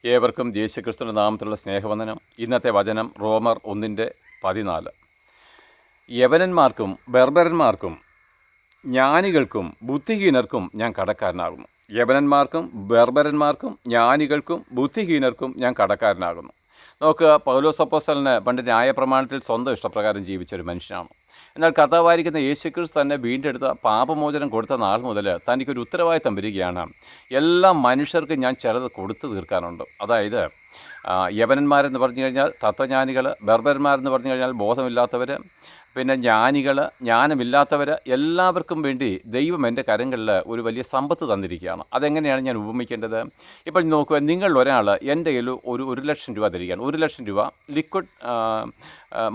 ഏവർക്കും യേശുക്രിസ്തുവിന്റെ നാമത്തിലുള്ള സ്നേഹവന്ദനം. ഇന്നത്തെ വചനം റോമർ 1:14. യവനന്മാർക്കും ബർബരന്മാർക്കും ജ്ഞാനികൾക്കും ബുദ്ധിഹീനർക്കും ഞാൻ കടക്കാരനാകുന്നു. യവനന്മാർക്കും ബർബരന്മാർക്കും ജ്ഞാനികൾക്കും ബുദ്ധിഹീനർക്കും ഞാൻ കടക്കാരനാകുന്നു. നമുക്ക് പൗലോസ് അപ്പോസ്തലന് പണ്ട് ന്യായപ്രമാണത്തിൽ സ്വന്തം ഇഷ്ടപ്രകാരം ജീവിച്ചൊരു മനുഷ്യനാണ്. എന്നാൽ കർത്താവായിരിക്കുന്ന യേശുക്രിസ്തു തന്നെ വീണ്ടെടുത്ത പാപമോചനം കൊടുത്ത നാൾ മുതൽ തനിക്കൊരു ഉത്തരവാദിത്തം വരികയാണ്. എല്ലാ മനുഷ്യർക്കും ഞാൻ ചിലത് കൊടുത്തു തീർക്കാനുണ്ട്. അതായത് യവനന്മാരെന്ന് പറഞ്ഞു കഴിഞ്ഞാൽ തത്വജ്ഞാനികൾ, ബർബരന്മാരെന്ന് പറഞ്ഞു കഴിഞ്ഞാൽ ബോധമില്ലാത്തവർ, പിന്നെ ജ്ഞാനികൾ, ജ്ഞാനമില്ലാത്തവർ, എല്ലാവർക്കും വേണ്ടി ദൈവം എൻ്റെ കരങ്ങളിൽ ഒരു വലിയ സമ്പത്ത് തന്നിരിക്കുകയാണ്. അതെങ്ങനെയാണ് ഞാൻ ഉപമിക്കേണ്ടത്? ഇപ്പോൾ നോക്കുക, നിങ്ങൾ ഒരാൾ എൻ്റെ കയ്യിൽ ഒരു 1,00,000 രൂപ തരികയാണ്. 1,00,000 രൂപ ലിക്വിഡ്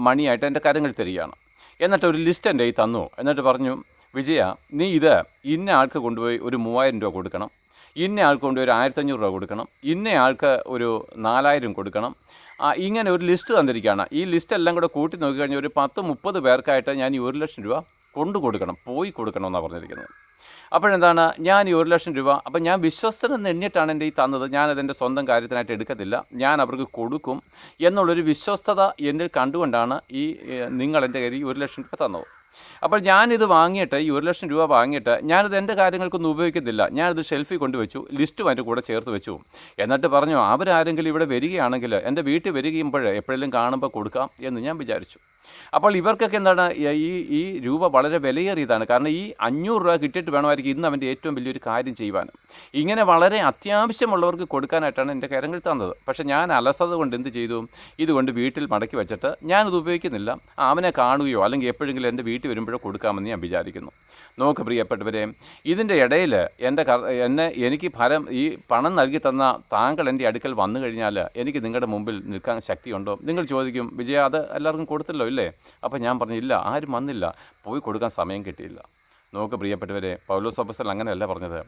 മണിയായിട്ട് എൻ്റെ കരങ്ങളിൽ തരികയാണ്. എന്നിട്ട് ഒരു ലിസ്റ്റ് എൻ്റെ കയ്യിൽ തന്നു. എന്നിട്ട് പറഞ്ഞു, വിജയ, നീ ഇത് ഇന്ന ആൾക്ക് കൊണ്ടുപോയി ഒരു 3,000 രൂപ കൊടുക്കണം, ഇന്ന ആൾക്ക് കൊണ്ടുപോയി ഒരു 1,500 രൂപ കൊടുക്കണം, ഇന്ന ആൾക്ക് ഒരു 4,000 കൊടുക്കണം. ഇങ്ങനെ ഒരു ലിസ്റ്റ് തന്നിരിക്കുകയാണ്. ഈ ലിസ്റ്റ് എല്ലാം കൂടെ കൂട്ടി നോക്കിക്കഴിഞ്ഞാൽ ഒരു 10-30 പേർക്കായിട്ട് ഞാൻ ഈ 1,00,000 രൂപ കൊണ്ടു കൊടുക്കണം, പോയി കൊടുക്കണമെന്നാണ് പറഞ്ഞിരിക്കുന്നത്. അപ്പോഴെന്താണ്, ഞാൻ ഈ 1,00,000 രൂപ അപ്പം ഞാൻ വിശ്വസ്തനെന്ന് എണ്ണിയിട്ടാണ് എൻ്റെ ഈ തന്നത്. ഞാനതെൻ്റെ സ്വന്തം കാര്യത്തിനായിട്ട് എടുക്കത്തില്ല, ഞാൻ അവർക്ക് കൊടുക്കും എന്നുള്ളൊരു വിശ്വസ്തത എന്നിൽ കണ്ടുകൊണ്ടാണ് നിങ്ങൾ എൻ്റെ കയ്യിൽ 1,00,000 രൂപ തന്നത്. അപ്പോൾ ഞാനിത് വാങ്ങിയിട്ട്, ഈ 1,00,000 രൂപ വാങ്ങിയിട്ട് ഞാനിത് എൻ്റെ കാര്യങ്ങൾക്കൊന്നും ഉപയോഗിക്കുന്നില്ല. ഞാനിത് ഷെൽഫിൽ കൊണ്ടുവച്ചു, ലിസ്റ്റും അതിൻ്റെ കൂടെ ചേർത്ത് വെച്ചു. എന്നിട്ട് പറഞ്ഞു, അവരാരെങ്കിലും ഇവിടെ വരികയാണെങ്കിൽ എൻ്റെ വീട്ടിൽ വരികയുമ്പോൾ എപ്പോഴെങ്കിലും കാണുമ്പോൾ കൊടുക്കാം എന്ന് ഞാൻ വിചാരിച്ചു. അപ്പോൾ ഇവർക്കൊക്കെ എന്താണ്, ഈ രൂപ വളരെ വിലയേറിയതാണ്. കാരണം ഈ 500 രൂപ കിട്ടിയിട്ട് വേണമായിരിക്കും ഇന്ന് അവൻ്റെ ഏറ്റവും വലിയൊരു കാര്യം ചെയ്യുവാനും. ഇങ്ങനെ വളരെ അത്യാവശ്യമുള്ളവർക്ക് കൊടുക്കാനായിട്ടാണ് എൻ്റെ കരങ്ങൾ തന്നത്. പക്ഷേ ഞാൻ അലസത കൊണ്ട് എന്ത് ചെയ്തു, ഇതുകൊണ്ട് വീട്ടിൽ മടക്കി വെച്ചിട്ട് ഞാനിത് ഉപയോഗിക്കുന്നില്ല. അവനെ കാണുകയോ അല്ലെങ്കിൽ എപ്പോഴെങ്കിലും എൻ്റെ വീട്ടിൽ വരുമ്പോഴോ കൊടുക്കാമെന്ന് ഞാൻ വിചാരിക്കുന്നു. നോക്ക് പ്രിയപ്പെട്ടവരെ, ഇതിൻ്റെ ഇടയിൽ എനിക്ക് ഈ പണം നൽകി തന്ന താങ്കൾ എൻ്റെ അടുക്കൽ വന്നു കഴിഞ്ഞാൽ എനിക്ക് നിങ്ങളുടെ മുമ്പിൽ നിൽക്കാൻ ശക്തിയുണ്ടോ? നിങ്ങൾ ചോദിക്കും, വിജയ, അത് എല്ലാവർക്കും കൊടുത്തല്ലോ ഇല്ലേ? അപ്പോൾ ഞാൻ പറഞ്ഞു, ഇല്ല, ആരും വന്നില്ല, പോയി കൊടുക്കാൻ സമയം കിട്ടിയില്ല. നോക്ക് പ്രിയപ്പെട്ടവരെ, പൗലോസ് അപ്പോസ്തലൻ അങ്ങനെയല്ല പറഞ്ഞത്.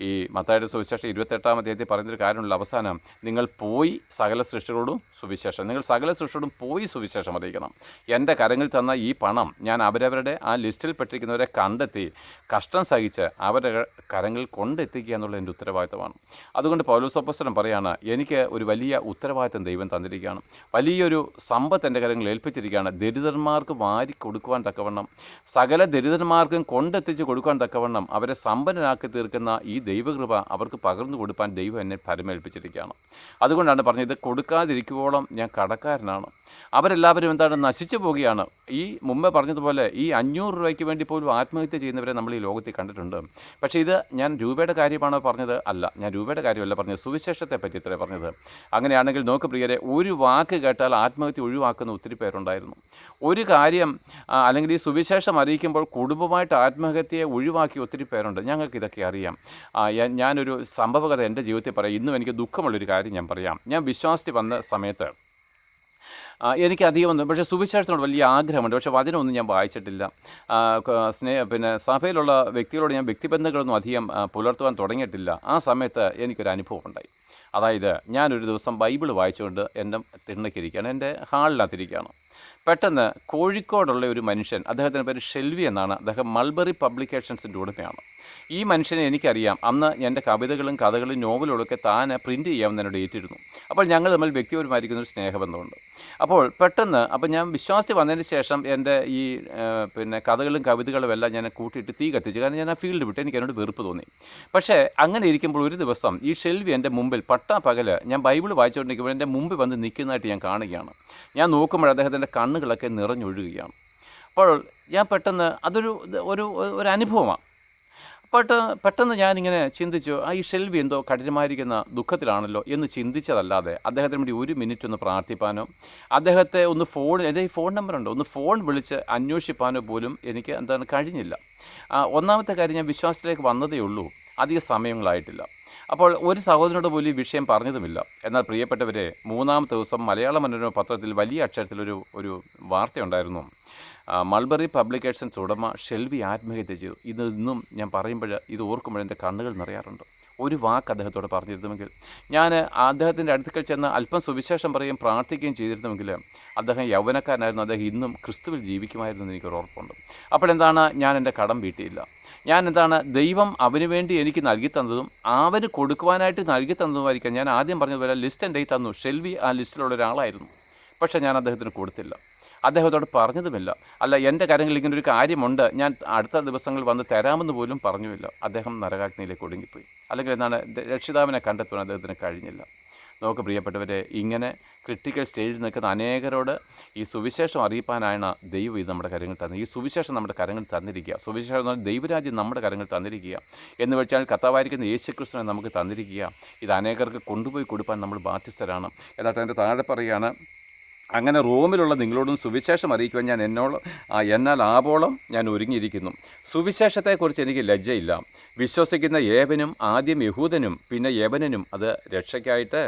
ഈ മത്തായിയുടെ സുവിശേഷം 28-ാം അധ്യായത്തിൽ പറയുന്നൊരു കാര്യമുള്ള അവസാനം, നിങ്ങൾ പോയി സകല സൃഷ്ടികളോടും സുവിശേഷം, നിങ്ങൾ സകല സൃഷ്ടികളോടും പോയി സുവിശേഷം അറിയിക്കണം. എൻ്റെ കരങ്ങളിൽ തന്ന ഈ പണം ഞാൻ അവരവരുടെ ആ ലിസ്റ്റിൽ പെട്ടിരിക്കുന്നവരെ കണ്ടെത്തി കഷ്ടം സഹിച്ച് അവരുടെ കരങ്ങളിൽ കൊണ്ടെത്തിക്കുക എന്നുള്ള എൻ്റെ ഉത്തരവാദിത്തമാണ്. അതുകൊണ്ട് പൗലോസ് അപ്പോസ്തലൻ പറയാണ്, എനിക്ക് ഒരു വലിയ ഉത്തരവാദിത്തം ദൈവം തന്നിരിക്കുകയാണ്, വലിയൊരു സമ്പത്ത് എൻ്റെ കരങ്ങളിൽ ഏൽപ്പിച്ചിരിക്കുകയാണ്. ദരിദ്രന്മാർക്ക് വാരി കൊടുക്കുവാൻ തക്കവണ്ണം, സകല ദരിദ്രന്മാർക്കും കൊണ്ടെത്തിച്ച് കൊടുക്കാൻ തക്കവണ്ണം അവരെ സമ്പന്നനാക്കി തീർക്കുന്ന ഈ ദൈവകൃപ അവർക്ക് പകർന്നു കൊടുക്കാൻ ദൈവം എന്നെ ഫലമേൽപ്പിച്ചിരിക്കുകയാണ്. അതുകൊണ്ടാണ് പറഞ്ഞത്, ഇത് കൊടുക്കാതിരിക്കുവോളം ഞാൻ കടക്കാരനാണ്. അവരെല്ലാവരും എന്താണ്, നശിച്ചു പോവുകയാണ്. ഈ മുമ്പേ പറഞ്ഞതുപോലെ ഈ 500 രൂപയ്ക്ക് വേണ്ടി പോലും ആത്മഹത്യ ചെയ്യുന്നവരെ നമ്മൾ ഈ ലോകത്തിൽ കണ്ടിട്ടുണ്ട്. പക്ഷേ ഇത് ഞാൻ രൂപയുടെ കാര്യമാണോ പറഞ്ഞത്? അല്ല, ഞാൻ രൂപയുടെ കാര്യമല്ല പറഞ്ഞത്, സുവിശേഷത്തെ പറ്റി ഇത്രേ പറഞ്ഞത്. അങ്ങനെയാണെങ്കിൽ നോക്ക് പ്രിയരെ, ഒരു വാക്ക് കേട്ടാൽ ആത്മഹത്യ ഒഴിവാക്കുന്ന ഒത്തിരി പേരുണ്ടായിരുന്നു. ഒരു കാര്യം അല്ലെങ്കിൽ ഈ സുവിശേഷം അറിയിക്കുമ്പോൾ കുടുംബമായിട്ട് ആത്മഹത്യയെ ഒഴിവാക്കി ഒത്തിരി പേരുണ്ട്. ഞങ്ങൾക്ക് ഇതൊക്കെ അറിയാം. ഞാനൊരു സംഭവകഥ എൻ്റെ ജീവിതത്തിൽ പറയാം. ഇന്നും എനിക്ക് ദുഃഖമുള്ളൊരു കാര്യം ഞാൻ പറയാം. ഞാൻ വിശ്വാസത്തിൽ വന്ന സമയത്ത് എനിക്ക് അധികമൊന്നും, പക്ഷേ സുവിശേഷത്തിനോട് വലിയ ആഗ്രഹമുണ്ട്. പക്ഷേ വചനമൊന്നും ഞാൻ വായിച്ചിട്ടില്ല. പിന്നെ സഭയിലുള്ള വ്യക്തികളോട് ഞാൻ വ്യക്തിബന്ധങ്ങളൊന്നും അധികം പുലർത്തുവാൻ തുടങ്ങിയിട്ടില്ല. ആ സമയത്ത് എനിക്കൊരു അനുഭവം ഉണ്ടായി. അതായത് ഞാനൊരു ദിവസം ബൈബിൾ വായിച്ചുകൊണ്ട് എൻ്റെ തിണ്ണയ്ക്കിരിക്കുകയാണ്, എൻ്റെ ഹാളിനകത്തിരിക്കുകയാണ്. പെട്ടെന്ന് കോഴിക്കോടുള്ള ഒരു മനുഷ്യൻ, അദ്ദേഹത്തിൻ്റെ പേര് ഷെൽവി എന്നാണ്, അദ്ദേഹം മൾബറി പബ്ലിക്കേഷൻസിൻ്റെ ഉടമയാണ്. ഈ മനുഷ്യനെ എനിക്കറിയാം. അന്ന് എൻ്റെ കവിതകളും കഥകളും നോവലുകളൊക്കെ താൻ പ്രിൻറ്റ് ചെയ്യാമെന്ന് എന്നോട് ഏറ്റിരുന്നു. അപ്പോൾ ഞങ്ങൾ തമ്മിൽ വ്യക്തിപരമായിരിക്കുന്ന ഒരു സ്നേഹബന്ധമുണ്ട്. അപ്പോൾ പെട്ടെന്ന് ഞാൻ വിശ്വാസത്തിൽ വന്നതിന് ശേഷം എൻ്റെ പിന്നെ കഥകളും കവിതകളും എല്ലാം ഞാൻ കൂട്ടിയിട്ട് തീ കത്തിച്ചു. കാരണം ഞാൻ ആ ഫീൽഡ് വിട്ട് എനിക്ക് എന്നോട് വെറുപ്പ് തോന്നി. പക്ഷേ അങ്ങനെ ഇരിക്കുമ്പോൾ ഒരു ദിവസം ഈ ഷെൽവി എൻ്റെ മുമ്പിൽ പകൽ ഞാൻ ബൈബിൾ വായിച്ചുകൊണ്ടിരിക്കുമ്പോൾ എൻ്റെ മുമ്പിൽ വന്ന് നിൽക്കുന്നതായിട്ട് ഞാൻ കാണുകയാണ്. ഞാൻ നോക്കുമ്പോൾ അദ്ദേഹത്തിൻ്റെ കണ്ണുകളൊക്കെ നിറഞ്ഞൊഴുകുകയാണ്. അപ്പോൾ ഞാൻ പെട്ടെന്ന് ഒരു അനുഭവമാണ്. പെട്ടെന്ന് ഞാനിങ്ങനെ ചിന്തിച്ചു, ഈ ഷെൽവി എന്തോ കഠിനമായിരിക്കുന്ന ദുഃഖത്തിലാണല്ലോ എന്ന് ചിന്തിച്ചതല്ലാതെ അദ്ദേഹത്തിന് വേണ്ടി 1 മിനിറ്റ് ഒന്ന് പ്രാർത്ഥിപ്പാനോ, അദ്ദേഹത്തെ ഒന്ന് എൻ്റെ ഈ ഫോൺ നമ്പറുണ്ട്, ഒന്ന് ഫോൺ വിളിച്ച് അന്വേഷിപ്പാനോ പോലും എനിക്ക് കഴിഞ്ഞില്ല. ഒന്നാമത്തെ കാര്യം, ഞാൻ വിശ്വാസത്തിലേക്ക് വന്നതേ ഉള്ളൂ, അധിക സമയങ്ങളായിട്ടില്ല. അപ്പോൾ ഒരു സഹോദരനോട് പോലും ഈ വിഷയം പറഞ്ഞതുമില്ല. എന്നാൽ പ്രിയപ്പെട്ടവരെ, 3-ാമത്തെ ദിവസം മലയാള മനോരമ പത്രത്തിൽ വലിയ അക്ഷരത്തിലൊരു വാർത്തയുണ്ടായിരുന്നു. മൾബറി പബ്ലിക്കേഷൻസ് ഉടമ ഷെൽവി ആത്മഹത്യ ചെയ്തു. ഇന്നും ഞാൻ പറയുമ്പോൾ, ഇത് ഓർക്കുമ്പോൾ എൻ്റെ കണ്ണുകൾ നിറയാറുണ്ട്. ഒരു വാക്ക് അദ്ദേഹത്തോട് പറഞ്ഞിരുന്നുവെങ്കിൽ, ഞാൻ അദ്ദേഹത്തിൻ്റെ അടുക്കൽ ചെന്ന് അല്പം സുവിശേഷം പറയുകയും പ്രാർത്ഥിക്കുകയും ചെയ്തിരുന്നുവെങ്കിൽ അദ്ദേഹം യൗവനക്കാരനായിരുന്നു, അദ്ദേഹം ഇന്നും ക്രിസ്തുവിൽ ജീവിക്കുമായിരുന്നു എന്ന് എനിക്കൊരു ഉറപ്പുണ്ട്. അപ്പോഴെന്താണ്, ഞാൻ എൻ്റെ കടം വീട്ടിയില്ല. ഞാൻ എന്താണ് ദൈവം അവന് വേണ്ടി എനിക്ക് നൽകി തന്നതും അവന് കൊടുക്കുവാനായിട്ട് നൽകി തന്നതുമായിരിക്കാം. ഞാൻ ആദ്യം പറഞ്ഞതുപോലെ ലിസ്റ്റ് എൻ്റെ കയ്യിൽ തന്നു. ഷെൽവി ആ ലിസ്റ്റിലുള്ള ഒരാളായിരുന്നു. പക്ഷേ ഞാൻ അദ്ദേഹത്തിന് കൊടുത്തില്ല. അദ്ദേഹത്തോട് പറഞ്ഞതുമില്ല. അല്ല, എൻ്റെ കാര്യങ്ങളിൽ ഇങ്ങനൊരു കാര്യമുണ്ട്, ഞാൻ അടുത്ത ദിവസങ്ങളിൽ വന്ന് തരാമെന്ന് പോലും പറഞ്ഞുമില്ല. അദ്ദേഹം നരകാഗ്നിയിലേക്ക് ഒടുങ്ങിപ്പോയി. അല്ലെങ്കിൽ എന്താണ്, രക്ഷിതാവിനെ കണ്ടെത്തുവാൻ അദ്ദേഹത്തിന് കഴിഞ്ഞില്ല. നമുക്ക് പ്രിയപ്പെട്ടവരെ, ഇങ്ങനെ ക്രിട്ടിക്കൽ സ്റ്റേജിൽ നിൽക്കുന്ന അനേകരോട് ഈ സുവിശേഷം അറിയിപ്പാനാണ് ദൈവം ഇത് നമ്മുടെ കരങ്ങൾ തന്നത്. ഈ സുവിശേഷം നമ്മുടെ കരങ്ങൾ തന്നിരിക്കുക. സുവിശേഷം എന്ന് പറഞ്ഞാൽ ദൈവരാജ്യം നമ്മുടെ കരങ്ങൾ തന്നിരിക്കുക എന്ന് വെച്ചാൽ കർത്താവായിരിക്കുന്ന യേശുക്രിസ്തുവിനെ നമുക്ക് തന്നിരിക്കുക. ഇത് അനേകർക്ക് കൊണ്ടുപോയി കൊടുക്കാൻ നമ്മൾ ബാധ്യസ്ഥരാണ്. എന്നിട്ട് അതിൻ്റെ താഴെ പറയുകയാണ്, അങ്ങനെ റോമിലുള്ള നിങ്ങളോടും സുവിശേഷം അറിയിക്കുവാൻ ഞാൻ എന്നാൽ ആവോളം ഞാൻ ഒരുങ്ങിയിരിക്കുന്നു. സുവിശേഷത്തെക്കുറിച്ച് എനിക്ക് ലജ്ജയില്ല. വിശ്വസിക്കുന്ന ഏവനും, ആദ്യം യഹൂദനും പിന്നെ യവനനും, അത് രക്ഷയ്ക്കായിട്ട്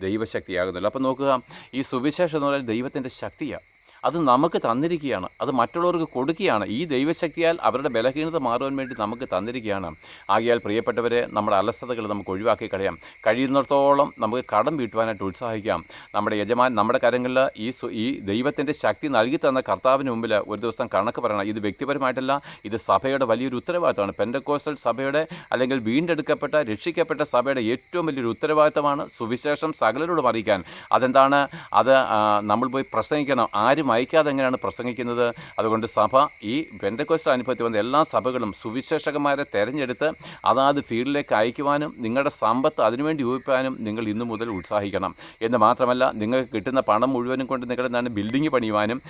ദൈവശക്തിയാകുന്നില്ല. അപ്പോൾ നോക്കുക, ഈ സുവിശേഷം എന്ന് പറയുന്നത് ദൈവത്തിൻ്റെ ശക്തിയാണ്. അത് നമുക്ക് തന്നിരിക്കുകയാണ്. അത് മറ്റുള്ളവർക്ക് കൊടുക്കുകയാണ്. ഈ ദൈവശക്തിയാൽ അവരുടെ ബലഹീനത മാറുവാൻ വേണ്ടി നമുക്ക് തന്നിരിക്കുകയാണ്. ആകയാൽ പ്രിയപ്പെട്ടവരെ, നമ്മുടെ അലസതകൾ നമുക്ക് ഒഴിവാക്കി കളയാം. കഴിയുന്നിടത്തോളം നമുക്ക് കടം വീട്ടുവാനായിട്ട് ഉത്സാഹിക്കാം. നമ്മുടെ യജമാൻ നമ്മുടെ കരങ്ങളിൽ ഈ ദൈവത്തിൻ്റെ ശക്തി നൽകി തന്ന കർത്താവിന് മുമ്പിൽ ഒരു ദിവസം കണക്ക് പറയണം. ഇത് വ്യക്തിപരമായിട്ടല്ല, ഇത് സഭയുടെ വലിയൊരു ഉത്തരവാദിത്തമാണ്. പെന്തക്കോസ്റ്റൽ സഭയുടെ, അല്ലെങ്കിൽ വീണ്ടെടുക്കപ്പെട്ട രക്ഷിക്കപ്പെട്ട സഭയുടെ ഏറ്റവും വലിയൊരു ഉത്തരവാദിത്തമാണ് സുവിശേഷം സകലരോടും അറിയിക്കാൻ. അതെന്താണ്? അത് നമ്മൾ പോയി പ്രസംഗിക്കണം. ആരും അയക്കാതെ എങ്ങനെയാണ് പ്രസംഗിക്കുന്നത്? അതുകൊണ്ട് സഭ, ഈ പെന്തക്കോസ്റ്റൽ അനുഭവത്തിൽ വന്ന എല്ലാ സഭകളും സുവിശേഷകന്മാരെ തിരഞ്ഞെടുത്ത് അതാത് ഫീൽഡിലേക്ക് അയക്കുവാനും നിങ്ങളുടെ സമ്പത്ത് അതിനുവേണ്ടി ഉപയോഗിക്കാനും നിങ്ങൾ ഇന്നു മുതൽ ഉത്സാഹിക്കണം. എന്ന് മാത്രമല്ല, നിങ്ങൾക്ക് കിട്ടുന്ന പണം മുഴുവനും കൊണ്ട് നിങ്ങളുടെ ബിൽഡിംഗ് പണിയുവാനും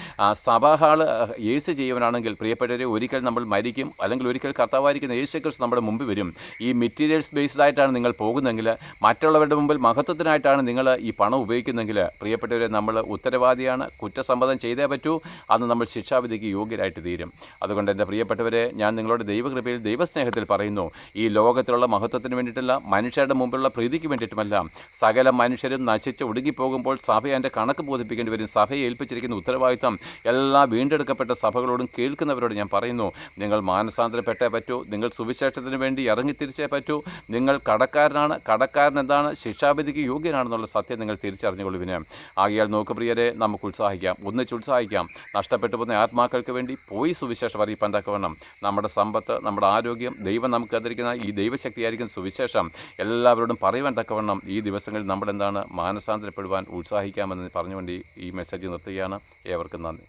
സഭാ ഹാള് ഏസ് ചെയ്യുവാനാണെങ്കിൽ പ്രിയപ്പെട്ടവരെ, ഒരിക്കൽ നമ്മൾ മരിക്കും, അല്ലെങ്കിൽ ഒരിക്കൽ കർത്താവായിരിക്കുന്ന യേശുക്രിസ്തു നമ്മുടെ മുമ്പിൽ വരും. ഈ മെറ്റീരിയൽസ് ബേസ്ഡ് ആയിട്ടാണ് നിങ്ങൾ പോകുന്നതെങ്കിൽ, മറ്റുള്ളവരുടെ മുമ്പിൽ മഹത്വത്തിനായിട്ടാണ് നിങ്ങൾ ഈ പണം ഉപയോഗിക്കുന്നതെങ്കിൽ, പ്രിയപ്പെട്ടവരെ, നമ്മൾ ഉത്തരവാദിയാണ്. കുറ്റസമ്മതം ചെയ്തേ പറ്റൂ. അന്ന് നമ്മൾ ശിക്ഷാവിധിക്ക് യോഗ്യരായിട്ട് തീരും. അതുകൊണ്ട് എൻ്റെ പ്രിയപ്പെട്ടവരെ, ഞാൻ നിങ്ങളുടെ ദൈവകൃപയിൽ, ദൈവസ്നേഹത്തിൽ പറയുന്നു, ഈ ലോകത്തിലുള്ള മഹത്വത്തിന് വേണ്ടിയിട്ടല്ല, മനുഷ്യരുടെ മുമ്പിലുള്ള പ്രീതിക്ക് വേണ്ടിയിട്ടുമല്ല. സകല മനുഷ്യരും നശിച്ച് ഒടുങ്ങിപ്പോകുമ്പോൾ സഭയെ എൻ്റെ കണക്ക് ബോധിപ്പിക്കേണ്ടി വരും. സഭയെ ഏൽപ്പിച്ചിരിക്കുന്ന ഉത്തരവാദിത്തം എല്ലാ വീണ്ടെടുക്കപ്പെട്ട സഭകളോടും കേൾക്കുന്നവരോട് ഞാൻ പറയുന്നു, നിങ്ങൾ മാനസാന്തരപ്പെട്ടേ പറ്റൂ. നിങ്ങൾ സുവിശേഷത്തിന് വേണ്ടി ഇറങ്ങിത്തിരിച്ചേ പറ്റൂ. നിങ്ങൾ കടക്കാരനാണ്. കടക്കാരൻ എന്താണ്? ശിക്ഷാവിധിക്ക് യോഗ്യനാണെന്നുള്ള സത്യം നിങ്ങൾ തിരിച്ചറിഞ്ഞുകൊള്ളുവിന്. ആകയാൽ നോക്ക് പ്രിയരെ, നമുക്ക് ഉത്സാഹിക്കാം, ഒന്നിച്ച് ഉത്സാഹിക്കാം. നഷ്ടപ്പെട്ടു പോകുന്ന ആത്മാക്കൾക്ക് വേണ്ടി പോയി സുവിശേഷം അറിയിപ്പാൻ തക്കവണ്ണം നമ്മുടെ സമ്പത്ത്, നമ്മുടെ ആരോഗ്യം, ദൈവം നമുക്ക് തന്നിരിക്കുന്ന ഈ ദൈവശക്തിയായിരിക്കും സുവിശേഷം എല്ലാവരോടും പറയുവാൻ തക്കവണ്ണം ഈ ദിവസങ്ങളിൽ നമ്മളെന്താണ് മാനസാന്തരപ്പെടുവാൻ ഉത്സാഹിക്കാമെന്ന് പറഞ്ഞുകൊണ്ട് ഈ മെസ്സേജ് നിർത്തുകയാണ്. ഏവർക്കും നന്ദി.